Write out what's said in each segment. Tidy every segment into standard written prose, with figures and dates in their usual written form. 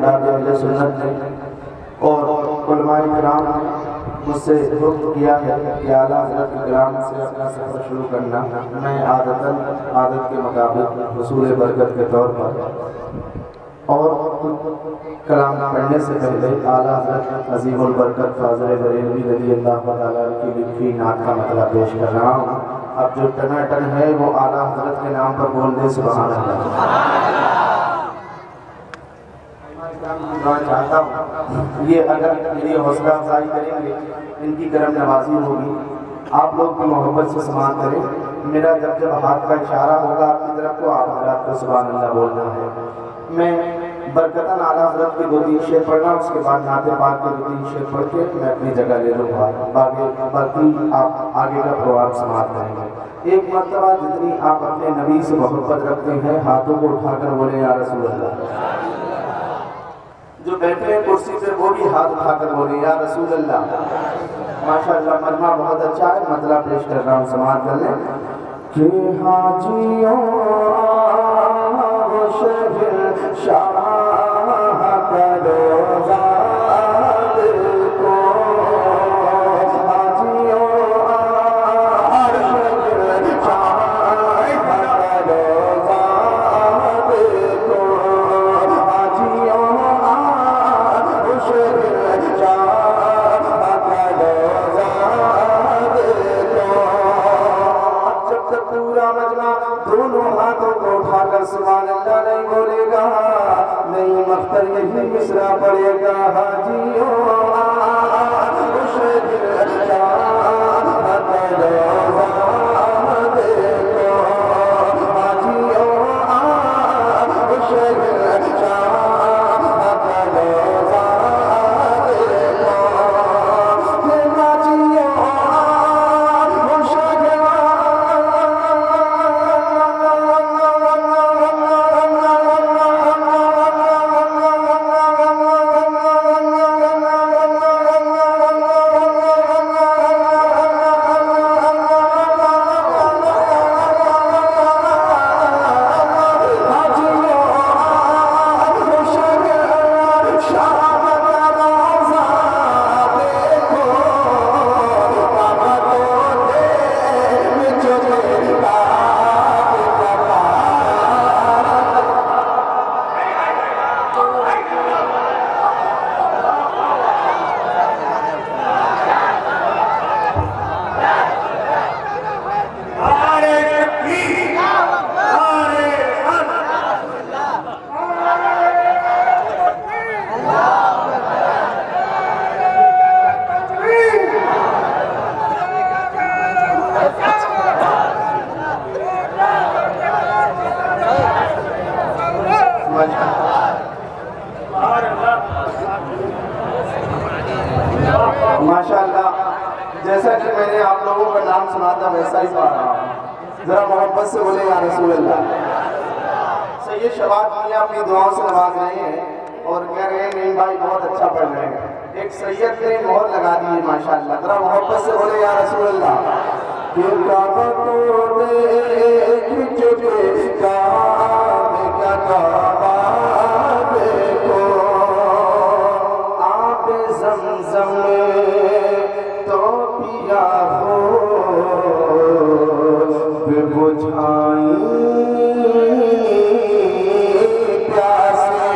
किताब अहले सुन्नत ने और उलमाए किराम ने मुझसे हुक्म किया है कि आला हज़रत के ग्राम से अपना सफ़र शुरू करना। मैं आदत के मुताबिक रसूल बरकत के तौर पर और कलाम पढ़ने से पहले आला हज़रत अज़ीमुल बरकत फ़ाज़िल बरेलवी रज़ी अल्लाह तआला की लिखी नात का मतलब पेश कर रहा हूँ। अब जो टनाटन है वो आला हज़रत के नाम पर बोल दे सुभान अल्लाह। चाहता हूँ ये अगर मेरी हौसला अफजाई करेंगे, इनकी करम नवाजी होगी, आप लोग भी मोहब्बत से समात करें। मेरा जब हाथ का इशारा होगा आपकी तरफ तो आप हज़रात को सुभान अल्लाह बोलना है। मैं बरकतन आला हज़रत के 2-3 शेर पढ़ना, उसके बाद नाते पाक के 2-3 शेर पढ़ के मैं अपनी जगह ले लूँगा। बाकी आप आगे का प्रोग्राम समाप्त करेंगे। एक मरतबा जितनी आप अपने नबी से मोहब्बत रखते हैं हाथों को उठाकर बोले या रसूल अल्लाह। जो बैठे हैं कुर्सी पे वो भी हाथ उठाकर बोले या रसूल अल्लाह। माशाअल्लाह मजमा बहुत अच्छा है, मतलब पेश कर रहा हूँ, समाज कर लें कि हाजियों शाह सुभान अल्लाह नहीं बोलेगा, नहीं मख्तर यही मिसरा पड़ेगा। हाजियों माशाअल्लाह, जैसा कि मैंने आप लोगों का नाम सुना था वैसा ही पढ़ रहा हूँ। जरा मोहब्बत से बोले या रसूल अल्लाह। सैयद शबाब मियां अपनी दुआओं से नवाज रहे हैं और कह रहे हैं नहीं भाई बहुत अच्छा पढ़ रहे हैं। एक सैयद ने मोहर लगा दी है माशाअल्लाह। जरा मोहब्बत से बोले या रसूल अल्लाह। तो पिया हो प्यासे,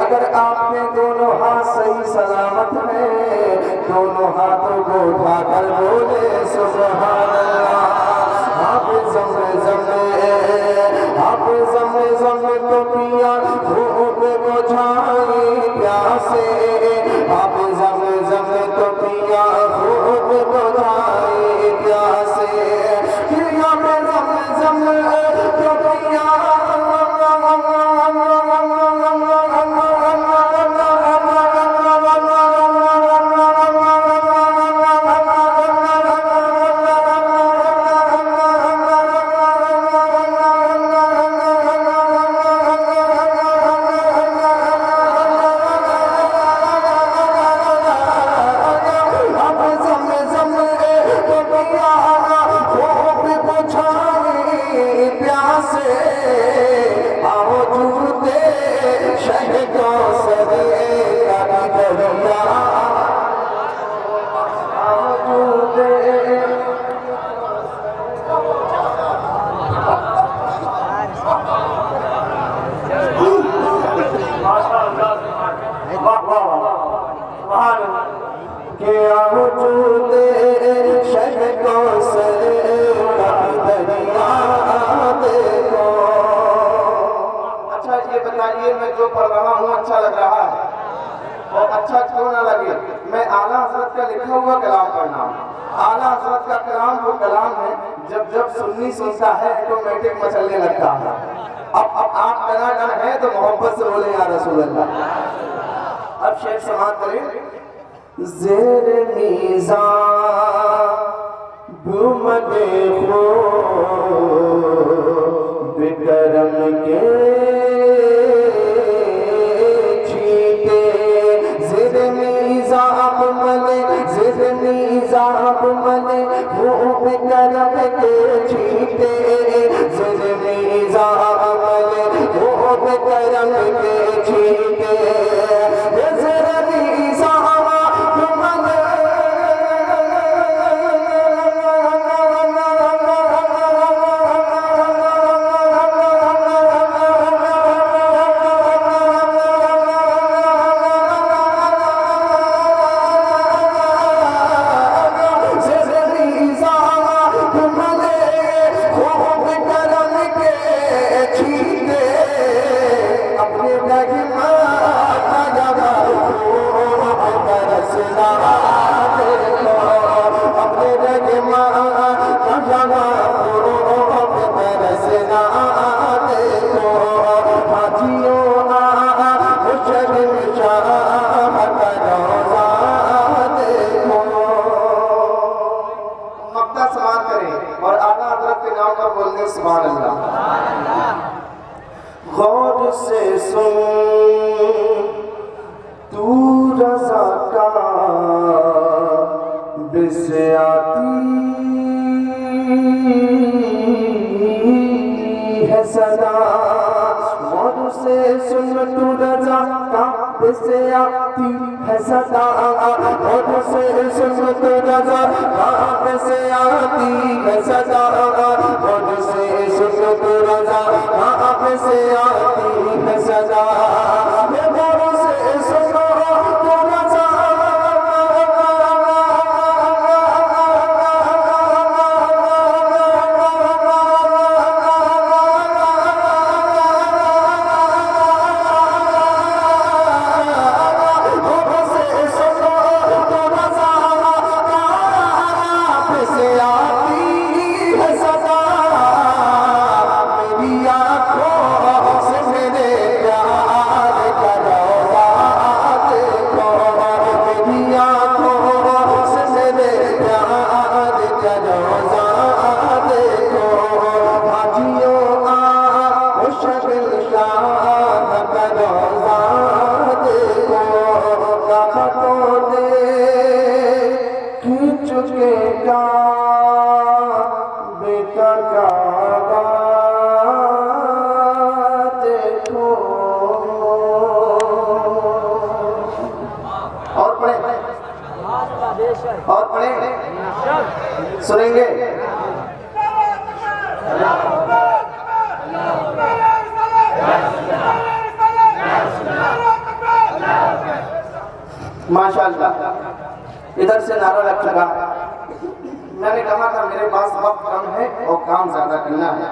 अगर आपके दोनों हाथ सही सलामत है दोनों हाथों को उठाकर बोले सुभान अल्लाह। आप ज़म-ज़म तो पिया हो बुझाई प्यासे, आप ज़म-ज़म तो पिया हो बुझाई प्यासे, पिया पे ज़म-ज़म तो पिया कौसर का दरिया मौजूद के मौजूद शह कौसर का दरिया देखो। अच्छा ये बताइए, मैं जो पढ़ रहा हूँ अच्छा लग रहा है? और अच्छा क्यों ना लगे, मैं आला हजरत का लिखा हुआ कलाम पढ़ना हूँ। आला हजरत का कलाम वो कलाम है जब जब सुन्नी सुनता है ऑटोमेटिक मचलने लगता है। अब आप टनाटन है तो मोहब्बत से बोले या रसूल अल्लाह। अब शेर समाप्त करें। ज़ेरे मीज़ां बुमदे खो बेकरम के छीटे। ज़ेरे मीज़ां बुमदे, ज़ेरे मीज़ां बुमदे वो बेकरम के छीटे। ज़ेरे मीज़ां बुमदे वो बेकरम के छीटे। ज़ेरे मीज़ां सुभान अल्लाह। गौर से सुन तू रज़ा का बिसे आती है सदा। गौर से सुन तू रज़ा का बिसे आती है सदा। गौर से सुन तू रज़ा का बिसे आती है सदा। गौर से सुन तू रज़ा का बिसे आती है सदा। गौर से सुनो तू रज़ा और पढ़े सुनेंगे। माशाअल्लाह इधर से नारा लग चुका। मैंने कहा था मेरे पास वक्त कम है और काम ज्यादा करना है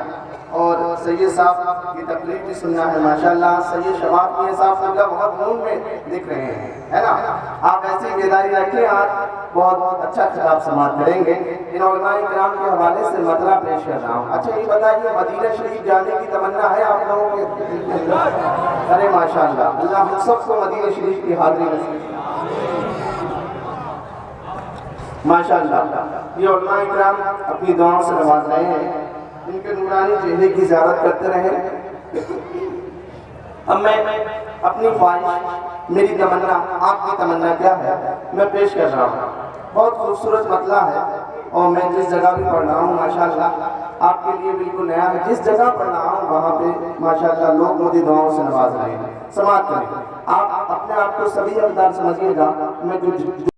और सैयद साहब की तकरीर भी सुनना है। माशाअल्लाह सैयद शबाब की साहब सबका बहुत नूर में दिख रहे हैं, है ना। आप ऐसी बेदारी रखें, आप बहुत अच्छा खिताब समाप्त करेंगे। इन उलमाए किराम के हवाले से मतला पेश कर रहा हूँ। अच्छा ये बताइए, मदीना शरीफ जाने की तमन्ना है आप लोगों के? अरे माशाअल्लाह, अल्लाह हम सबको मदीना शरीफ की हाज़िरी नसीब। माशाअल्लाह ये उलमाए किराम अपनी दुआओं से नवाज रहे हैं, इनके नूरानी चेहरे की ज़ियारत करते रहे। अब मैं अपनी ख्वाहिश, मेरी तमन्ना, आपकी तमन्ना क्या है मैं पेश कर रहा हूँ। बहुत खूबसूरत मतला है, और मैं जिस जगह भी पढ़ रहा हूँ माशाल्लाह आपके लिए बिल्कुल नया है, जिस जगह पढ़ रहा हूँ वहाँ पे माशाल्लाह लोग मुझे दुआओं से नवाज रहे हैं। समाप्त करें। आप अपने आप को सभी अवतार समझिएगा। मैं जो